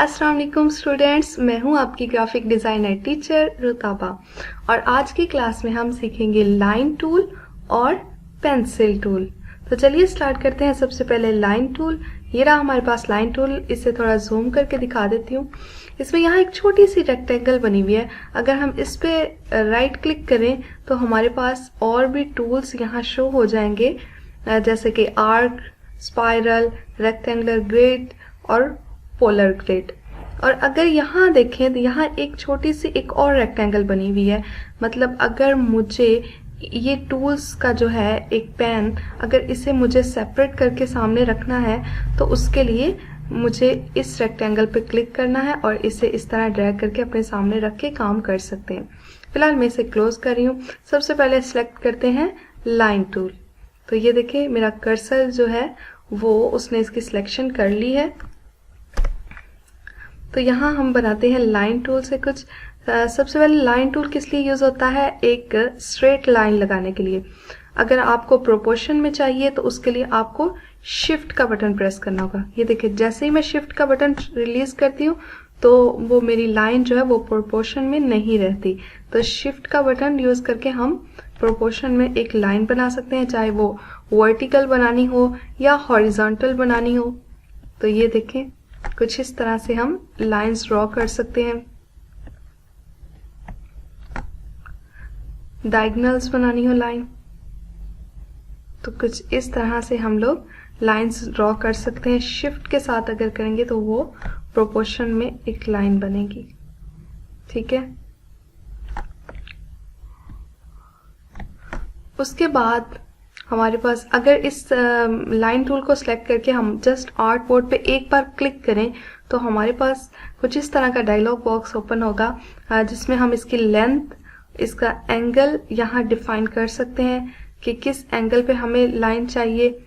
अस्सलाम वालेकुम स्टूडेंट्स, मैं हूं आपकी ग्राफिक डिज़ाइनर टीचर रुताबा और आज की क्लास में हम सीखेंगे लाइन टूल और पेंसिल टूल। तो चलिए स्टार्ट करते हैं। सबसे पहले लाइन टूल। ये रहा हमारे पास लाइन टूल। इसे थोड़ा जूम करके दिखा देती हूँ। इसमें यहाँ एक छोटी सी रेक्टेंगल बनी हुई है। अगर हम इस पे राइट क्लिक करें तो हमारे पास और भी टूल्स यहाँ शो हो जाएंगे, जैसे कि आर्क, स्पाइरल, रेक्टेंगुलर ग्रिड और पोलर ग्रिड। और अगर यहाँ देखें तो यहाँ एक छोटी सी एक और रेक्टेंगल बनी हुई है। मतलब अगर मुझे ये टूल्स का जो है एक पेन, अगर इसे मुझे सेपरेट करके सामने रखना है तो उसके लिए मुझे इस रेक्टेंगल पे क्लिक करना है और इसे इस तरह ड्रैग करके अपने सामने रख के काम कर सकते हैं। फिलहाल मैं इसे क्लोज कर रही हूँ। सबसे पहले सिलेक्ट करते हैं लाइन टूल। तो ये देखिए मेरा कर्सर जो है वो उसने इसकी सिलेक्शन कर ली है। तो यहाँ हम बनाते हैं लाइन टूल से कुछ। सबसे पहले लाइन टूल किस लिए यूज़ होता है? एक स्ट्रेट लाइन लगाने के लिए। अगर आपको प्रोपोर्शन में चाहिए तो उसके लिए आपको शिफ्ट का बटन प्रेस करना होगा। ये देखिए जैसे ही मैं शिफ्ट का बटन रिलीज करती हूँ तो वो मेरी लाइन जो है वो प्रोपोर्शन में नहीं रहती। तो शिफ्ट का बटन यूज़ करके हम प्रोपोर्शन में एक लाइन बना सकते हैं, चाहे वो वर्टिकल बनानी हो या हॉरिजॉन्टल बनानी हो। तो ये देखें कुछ इस तरह से हम लाइंस ड्रॉ कर सकते हैं। डायगोनल्स बनानी हो लाइन तो कुछ इस तरह से हम लोग लाइंस ड्रॉ कर सकते हैं। शिफ्ट के साथ अगर करेंगे तो वो प्रोपोर्शन में एक लाइन बनेगी। ठीक है। उसके बाद हमारे पास अगर इस लाइन टूल को सिलेक्ट करके हम जस्ट आर्ट बोर्ड पे एक बार क्लिक करें तो हमारे पास कुछ इस तरह का डायलॉग बॉक्स ओपन होगा, जिसमें हम इसकी लेंथ, इसका एंगल यहाँ डिफाइन कर सकते हैं कि किस एंगल पे हमें लाइन चाहिए।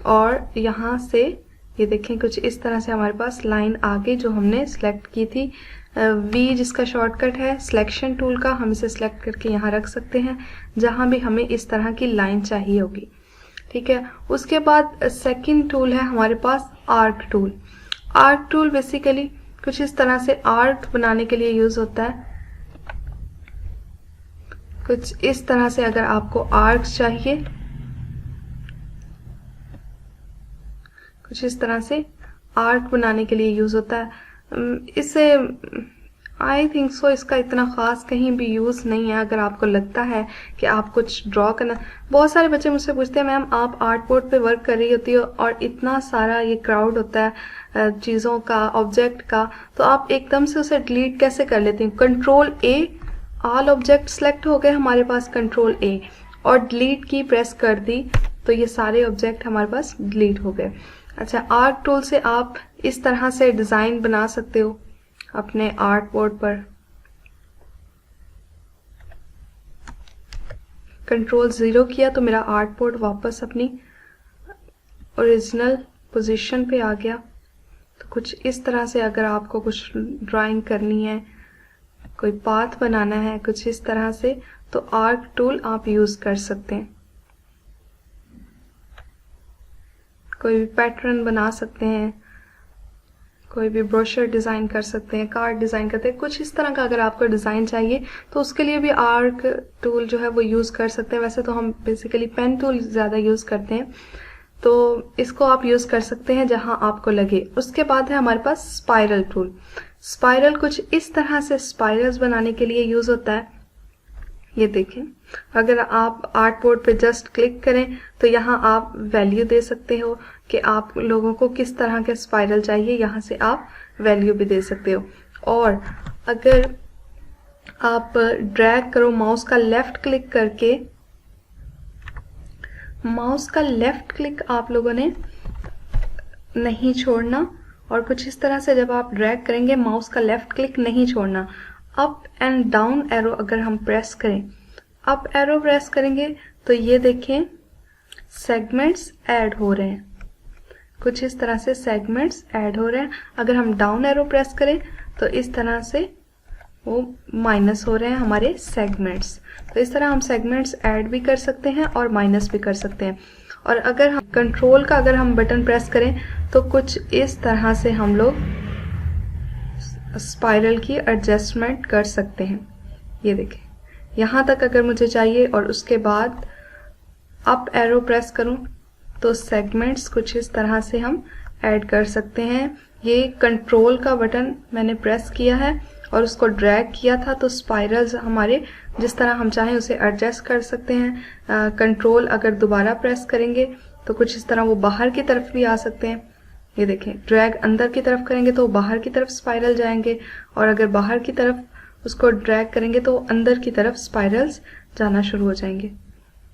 और यहाँ से ये देखें कुछ इस तरह से हमारे पास लाइन आ गई जो हमने सिलेक्ट की थी। वी जिसका शॉर्टकट है सिलेक्शन टूल का, हम इसे सिलेक्ट करके यहाँ रख सकते हैं जहाँ भी हमें इस तरह की लाइन चाहिए होगी। ठीक है। उसके बाद सेकंड टूल है हमारे पास arc tool. Arc tool basically कुछ इस तरह से आर्क बनाने के लिए यूज होता है। कुछ इस तरह से अगर आपको आर्क चाहिए, कुछ इस तरह से आर्क बनाने के लिए यूज होता है। इसे आई थिंक सो इसका इतना खास कहीं भी यूज नहीं है। अगर आपको लगता है कि आप कुछ ड्रॉ करना, बहुत सारे बच्चे मुझसे पूछते हैं मैम आप आर्ट बोर्ड पे वर्क कर रही होती हो और इतना सारा ये क्राउड होता है चीज़ों का, ऑब्जेक्ट का, तो आप एकदम से उसे डिलीट कैसे कर लेती हैं? कंट्रोल ए, ऑल ऑब्जेक्ट सेलेक्ट हो गए हमारे पास, कंट्रोल ए और डिलीट की प्रेस कर दी तो ये सारे ऑब्जेक्ट हमारे पास डिलीट हो गए। अच्छा, आर्क टूल से आप इस तरह से डिज़ाइन बना सकते हो अपने आर्ट बोर्ड पर। कंट्रोल 0 किया तो मेरा आर्ट बोर्ड वापस अपनी ओरिजिनल पोजीशन पे आ गया। तो कुछ इस तरह से अगर आपको कुछ ड्राइंग करनी है, कोई पाथ बनाना है कुछ इस तरह से, तो आर्क टूल आप यूज कर सकते हैं। कोई भी पैटर्न बना सकते हैं, कोई भी ब्रोशर डिज़ाइन कर सकते हैं, कार्ड डिज़ाइन करते हैं। कुछ इस तरह का अगर आपको डिज़ाइन चाहिए तो उसके लिए भी आर्क टूल जो है वो यूज़ कर सकते हैं। वैसे तो हम बेसिकली पेन टूल ज़्यादा यूज़ करते हैं, तो इसको आप यूज़ कर सकते हैं जहां आपको लगे। उसके बाद है हमारे पास स्पाइरल टूल। स्पाइरल कुछ इस तरह से स्पाइरल्स बनाने के लिए यूज़ होता है। ये देखें, अगर आप आर्ट बोर्ड पे जस्ट क्लिक करें तो यहाँ आप वैल्यू दे सकते हो कि आप लोगों को किस तरह के स्पाइरल चाहिए, यहाँ से आप वैल्यू भी दे सकते हो। और अगर आप ड्रैग करो माउस का लेफ्ट क्लिक करके, माउस का लेफ्ट क्लिक आप लोगों ने नहीं छोड़ना और कुछ इस तरह से जब आप ड्रैग करेंगे माउस का लेफ्ट क्लिक नहीं छोड़ना। अप एंड डाउन एरो अगर हम प्रेस करें, अप एरो प्रेस करेंगे तो ये देखें सेगमेंट्स ऐड हो रहे हैं। कुछ इस तरह से सेगमेंट्स ऐड हो रहे हैं। अगर हम डाउन एरो प्रेस करें तो इस तरह से वो माइनस हो रहे हैं हमारे सेगमेंट्स। तो इस तरह हम सेगमेंट्स ऐड भी कर सकते हैं और माइनस भी कर सकते हैं। और अगर हम कंट्रोल का अगर हम बटन प्रेस करें तो कुछ इस तरह से हम लोग स्पाइरल की एडजस्टमेंट कर सकते हैं। ये देखें, यहाँ तक अगर मुझे चाहिए और उसके बाद अप एरो प्रेस करूं तो सेगमेंट्स कुछ इस तरह से हम ऐड कर सकते हैं। ये कंट्रोल का बटन मैंने प्रेस किया है और उसको ड्रैग किया था तो स्पाइरल्स हमारे जिस तरह हम चाहें उसे एडजस्ट कर सकते हैं। कंट्रोल अगर दोबारा प्रेस करेंगे तो कुछ इस तरह वो बाहर की तरफ भी आ सकते हैं। ये देखें, ड्रैग अंदर की तरफ करेंगे तो बाहर की तरफ स्पाइरल जाएंगे और अगर बाहर की तरफ उसको ड्रैग करेंगे तो अंदर की तरफ स्पाइरल्स जाना शुरू हो जाएंगे।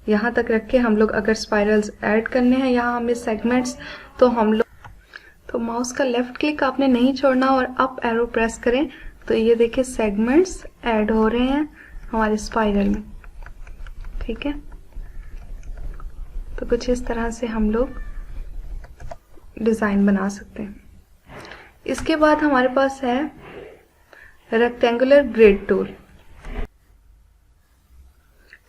यहाँ तक रख के हम लोग अगर स्पाइरल्स ऐड करने हैं यहाँ हमें सेगमेंट्स, तो हम लोग तो माउस का लेफ्ट क्लिक आपने नहीं छोड़ना और अप एरो प्रेस करें तो ये देखिए सेगमेंट्स ऐड हो रहे हैं हमारे स्पाइरल में। ठीक है, तो कुछ इस तरह से हम लोग डिज़ाइन बना सकते हैं। इसके बाद हमारे पास है रेक्टेंगुलर ग्रिड टूल।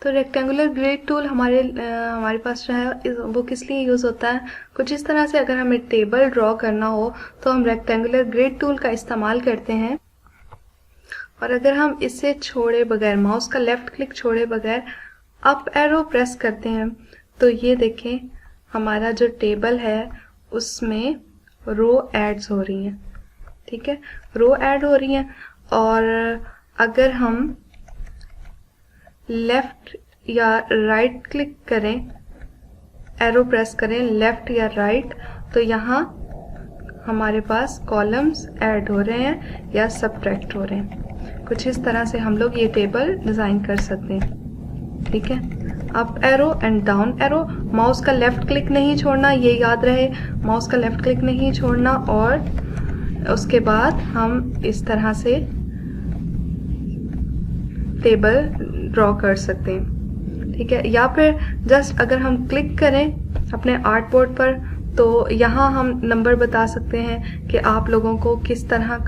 तो रेक्टेंगुलर ग्रिड टूल हमारे पास जो है वो किस लिए यूज़ होता है, कुछ इस तरह से अगर हमें टेबल ड्रॉ करना हो तो हम रेक्टेंगुलर ग्रिड टूल का इस्तेमाल करते हैं। और अगर हम इसे छोड़े बगैर, माउस का लेफ्ट क्लिक छोड़े बगैर अप एरो प्रेस करते हैं तो ये देखें हमारा जो टेबल है उसमें रो एड्स हो रही हैं। ठीक है, रो ऐड हो रही हैं। और अगर हम लेफ्ट या राइट क्लिक करें, एरो प्रेस करें लेफ्ट या राइट, तो यहाँ हमारे पास कॉलम्स ऐड हो रहे हैं या सबट्रैक्ट हो रहे हैं। कुछ इस तरह से हम लोग ये टेबल डिज़ाइन कर सकते हैं। ठीक है, up arrow and down arrow, mouse का लेफ्ट क्लिक नहीं छोड़ना, ये याद रहे, माउस का लेफ्ट क्लिक नहीं छोड़ना। और उसके बाद हम इस तरह से टेबल ड्रॉ कर सकते हैं। ठीक है, या फिर जस्ट अगर हम क्लिक करें अपने आर्ट बोर्ड पर तो यहाँ हम नंबर बता सकते हैं कि आप लोगों को किस तरह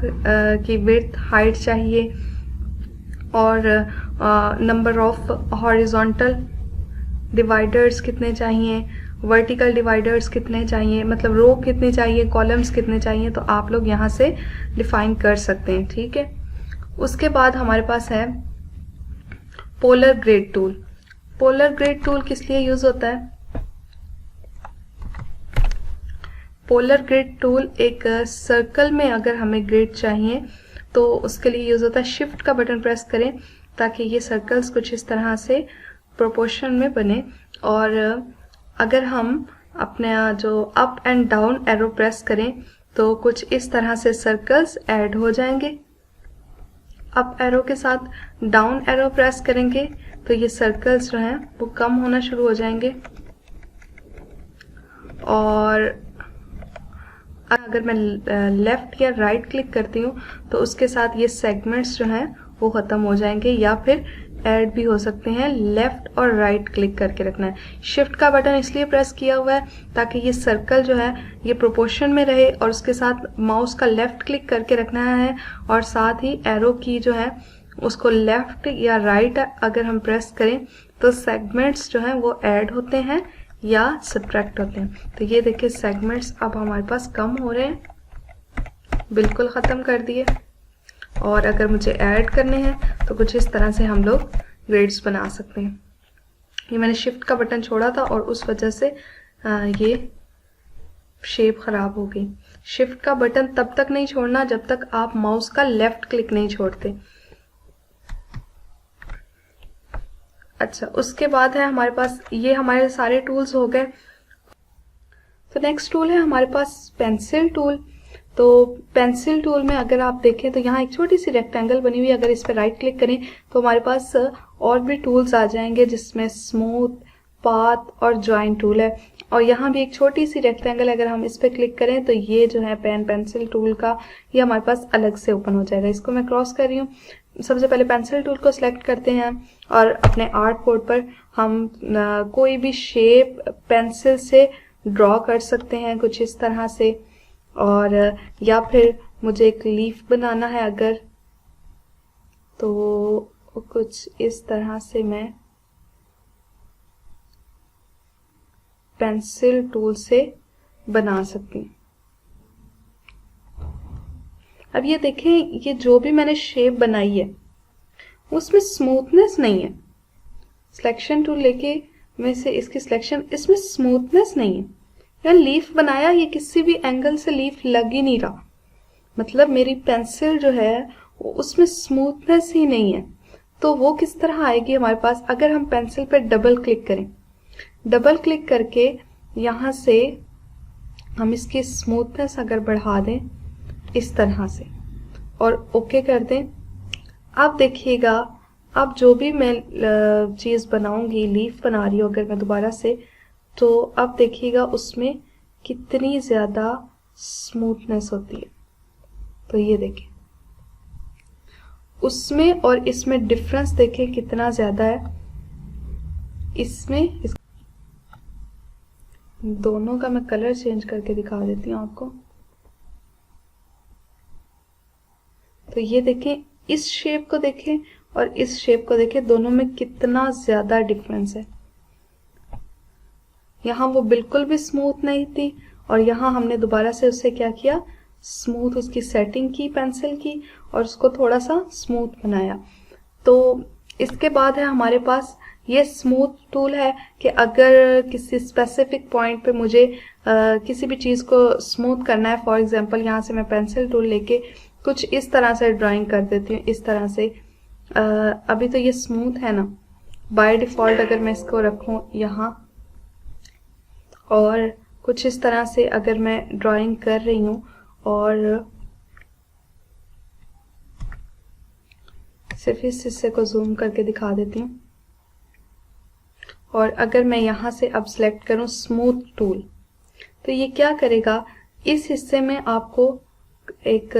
की विड्थ हाइट चाहिए और नंबर ऑफ हॉरिजॉन्टल डिवाइडर्स कितने चाहिए, वर्टिकल डिवाइडर्स कितने चाहिए, मतलब रो कितनी चाहिए, कॉलम्स कितने चाहिए, तो आप लोग यहाँ से डिफाइन कर सकते हैं। ठीक है, उसके बाद हमारे पास है polar grid tool. Polar grid tool किस लिए यूज होता है? पोलर ग्रिड टूल एक सर्कल में अगर हमें ग्रिड चाहिए तो उसके लिए यूज होता है। शिफ्ट का बटन प्रेस करें ताकि ये सर्कल्स कुछ इस तरह से प्रोपोर्शन में बने। और अगर हम अपना जो up and down arrow press करें तो कुछ इस तरह से सर्कल्स ऐड हो जाएंगे। अप एरो के साथ डाउन एरो प्रेस करेंगे तो ये सर्कल्स जो हैं वो कम होना शुरू हो जाएंगे। और अगर मैं लेफ्ट या राइट क्लिक करती हूँ तो उसके साथ ये सेगमेंट्स जो हैं वो ख़त्म हो जाएंगे, या फिर ऐड भी हो सकते हैं। लेफ्ट और राइट क्लिक करके रखना है। शिफ्ट का बटन इसलिए प्रेस किया हुआ है ताकि ये सर्कल जो है ये प्रोपोर्शन में रहे, और उसके साथ माउस का लेफ्ट क्लिक करके रखना है और साथ ही एरो की जो है उसको लेफ्ट या राइट अगर हम प्रेस करें तो सेगमेंट्स जो हैं वो ऐड होते हैं या सब्ट्रैक्ट होते हैं। तो ये देखिए सेगमेंट्स अब हमारे पास कम हो रहे हैं, बिल्कुल ख़त्म कर दिए। और अगर मुझे ऐड करने हैं तो कुछ इस तरह से हम लोग ग्रिड्स बना सकते हैं। ये मैंने शिफ्ट का बटन छोड़ा था और उस वजह से ये शेप खराब हो गई। शिफ्ट का बटन तब तक नहीं छोड़ना जब तक आप माउस का लेफ्ट क्लिक नहीं छोड़ते। अच्छा, उसके बाद है हमारे पास, ये हमारे सारे टूल्स हो गए। तो नेक्स्ट टूल है हमारे पास पेंसिल टूल। तो पेंसिल टूल में अगर आप देखें तो यहाँ एक छोटी सी रेक्टेंगल बनी हुई है। अगर इस पर राइट क्लिक करें तो हमारे पास और भी टूल्स आ जाएंगे जिसमें स्मूथ, पाथ और ज्वाइन टूल है। और यहाँ भी एक छोटी सी रेक्टेंगल, अगर हम इस पर क्लिक करें तो ये जो है पेंसिल टूल का, ये हमारे पास अलग से ओपन हो जाएगा। इसको मैं क्रॉस कर रही हूँ। सबसे पहले पेंसिल टूल को सिलेक्ट करते हैं और अपने आर्ट बोर्ड पर हम कोई भी शेप पेंसिल से ड्रॉ कर सकते हैं कुछ इस तरह से। और या फिर मुझे एक लीफ बनाना है अगर, तो कुछ इस तरह से मैं पेंसिल टूल से बना सकती हूँ। अब ये देखें, ये जो भी मैंने शेप बनाई है उसमें स्मूथनेस नहीं है। सिलेक्शन टूल लेके मैं से इसकी सिलेक्शन, इसमें स्मूथनेस नहीं है। या लीफ बनाया, ये किसी भी एंगल से लीफ लग ही नहीं रहा, मतलब मेरी पेंसिल जो है उसमें स्मूथनेस ही नहीं है। तो वो किस तरह आएगी हमारे पास, अगर हम पेंसिल पे डबल क्लिक करें, डबल क्लिक करके यहाँ से हम इसकी स्मूथनेस अगर बढ़ा दें इस तरह से और ओके कर दें, अब देखिएगा, अब जो भी मैं चीज़ बनाऊंगी, लीफ बना रही हूँ अगर मैं दोबारा से, तो अब देखिएगा उसमें कितनी ज़्यादा स्मूथनेस होती है। तो ये देखें, उसमें और इसमें डिफरेंस देखें कितना ज़्यादा है। इसमें दोनों का मैं कलर चेंज करके दिखा देती हूँ आपको। तो ये देखें, इस शेप को देखें और इस शेप को देखें, दोनों में कितना ज़्यादा डिफरेंस है। यहाँ वो बिल्कुल भी स्मूथ नहीं थी और यहाँ हमने दोबारा से उससे क्या किया, स्मूथ उसकी सेटिंग की पेंसिल की और उसको थोड़ा सा स्मूथ बनाया। तो इसके बाद है हमारे पास ये स्मूथ टूल है कि अगर किसी स्पेसिफिक पॉइंट पे मुझे किसी भी चीज़ को स्मूथ करना है, फॉर एग्जांपल यहाँ से मैं पेंसिल टूल लेके कुछ इस तरह से ड्राइंग कर देती हूँ, इस तरह से। अभी तो ये स्मूथ है ना, बाय डिफ़ॉल्ट अगर मैं इसको रखूँ यहाँ और कुछ इस तरह से अगर मैं ड्राइंग कर रही हूँ और सिर्फ इस हिस्से को जूम करके दिखा देती हूँ, और अगर मैं यहाँ से अब सिलेक्ट करूँ स्मूथ टूल, तो ये क्या करेगा, इस हिस्से में आपको एक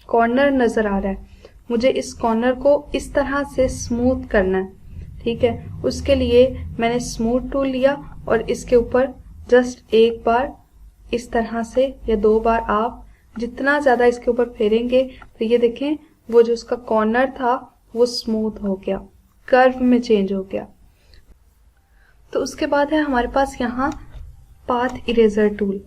कॉर्नर नज़र आ रहा है, मुझे इस कॉर्नर को इस तरह से स्मूथ करना है, ठीक है। उसके लिए मैंने स्मूथ टूल लिया और इसके ऊपर जस्ट एक बार इस तरह से या 2 बार आप जितना ज़्यादा इसके ऊपर फेरेंगे तो ये देखें वो जो उसका कॉर्नर था वो स्मूथ हो गया, कर्व में चेंज हो गया। तो उसके बाद है हमारे पास यहाँ पाथ इरेजर टूल।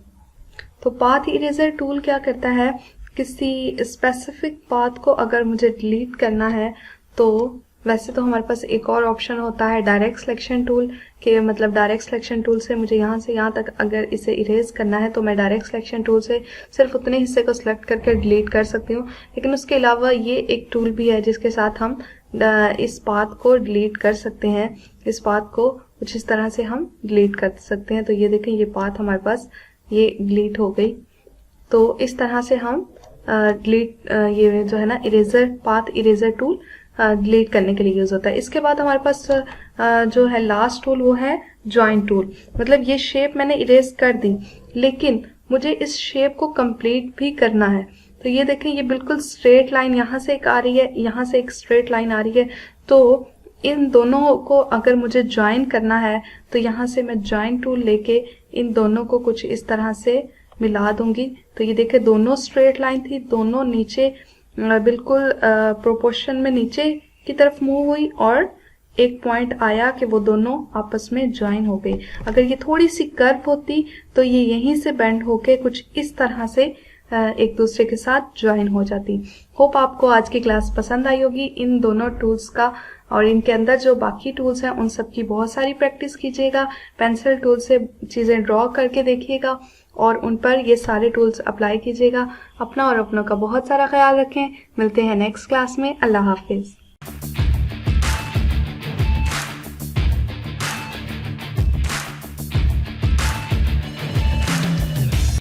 तो पाथ इरेजर टूल क्या करता है, किसी स्पेसिफिक पाथ को अगर मुझे डिलीट करना है, तो वैसे तो हमारे पास एक और ऑप्शन होता है डायरेक्ट सिलेक्शन टूल के, मतलब डायरेक्ट सिलेक्शन टूल से मुझे यहाँ से यहाँ तक अगर इसे इरेज करना है तो मैं डायरेक्ट सिलेक्शन टूल से सिर्फ उतने हिस्से को सिलेक्ट करके डिलीट कर सकती हूँ। लेकिन उसके अलावा ये एक टूल भी है जिसके साथ हम इस पाथ को डिलीट कर सकते हैं, इस पाथ को कुछ इस तरह से हम डिलीट कर सकते हैं। तो ये देखें, ये पाथ हमारे पास ये डिलीट हो गई। तो इस तरह से हम डिलीट ये जो है ना eraser, path eraser tool delete करने के लिए यूज होता है। इसके बाद हमारे पास जो है लास्ट टूल वो है जॉइन टूल। मतलब ये शेप मैंने इरेज कर दी लेकिन मुझे इस शेप को कंप्लीट भी करना है। तो ये देखें, ये बिल्कुल स्ट्रेट लाइन यहाँ से एक आ रही है, यहाँ से एक स्ट्रेट लाइन आ रही है। तो इन दोनों को अगर मुझे ज्वाइन करना है तो यहाँ से मैं ज्वाइन टूल लेके इन दोनों को कुछ इस तरह से मिला दूंगी। तो ये देखें, दोनों स्ट्रेट लाइन थी, दोनों नीचे बिल्कुल प्रोपोर्शन में नीचे की तरफ मूव हुई और एक पॉइंट आया कि वो दोनों आपस में ज्वाइन हो गई। अगर ये थोड़ी सी कर्व होती तो ये यहीं से बेंड होके कुछ इस तरह से एक दूसरे के साथ ज्वाइन हो जाती। होप आपको आज की क्लास पसंद आई होगी। इन दोनों टूल्स का और इनके अंदर जो बाकी टूल्स हैं उन सब की बहुत सारी प्रैक्टिस कीजिएगा। पेंसिल टूल से चीज़ें ड्रॉ करके देखिएगा और उन पर ये सारे टूल्स अप्लाई कीजिएगा। अपना और अपनों का बहुत सारा ख्याल रखें। मिलते हैं नेक्स्ट क्लास में। अल्लाह हाफिज़।